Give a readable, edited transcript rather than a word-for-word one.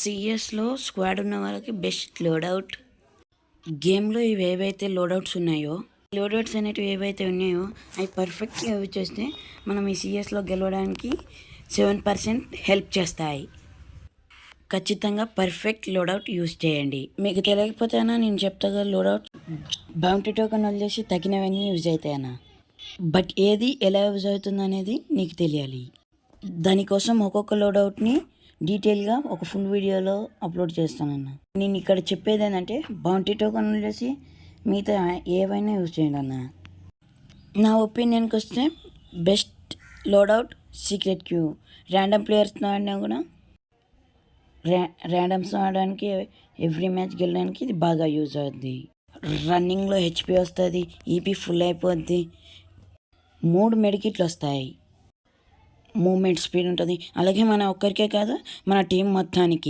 సిఎస్లో squad ఉన్న వాళ్ళకి best లోడౌట్. గేమ్లో ఇవి ఏవైతే లోడౌట్స్ ఉన్నాయో, లోడౌట్స్ అనేటివి ఏవైతే ఉన్నాయో అవి పర్ఫెక్ట్గా యూజ్ చేస్తే మనం ఈ సిఎస్లో గెలవడానికి 7% హెల్ప్ చేస్తాయి. ఖచ్చితంగా పర్ఫెక్ట్ లోడౌట్ యూజ్ చేయండి. మీకు తెలియకపోతేనా నేను చెప్తాగా లోడౌట్ బౌంటీ టోకెన్ వదిలేసి తగినవన్నీ యూజ్ అవుతాయన్నా. బట్ ఏది ఎలా యూజ్ అవుతుంది అనేది నీకు తెలియాలి. దానికోసం ఒక్కొక్క లోడౌట్ని డీటెయిల్గా ఒక ఫుల్ వీడియోలో అప్లోడ్ చేస్తానన్న. నేను ఇక్కడ చెప్పేది ఏంటంటే బౌంటీ టోకెన్ వదిలేసి మిగతా ఏవైనా యూజ్ చేయండి అన్న. నా ఒపీనియన్కి వస్తే బెస్ట్ లోడౌట్ సీక్రెట్ క్యూ. ర్యాండమ్ ప్లేయర్స్తో ఆడినా కూడా ర్యాండమ్స్తో ఆడడానికి ఎవ్రీ మ్యాచ్ గెలడానికి ఇది బాగా యూజ్ అవుద్ది. రన్నింగ్లో హెచ్పి వస్తుంది, ఈపీ ఫుల్ అయిపోద్ది, 3 మెడికిట్లు వస్తాయి, మూమెంట్ స్పీడ్ ఉంటుంది. అలాగే మన ఒక్కరికే కాదు మన టీం మొత్తానికి.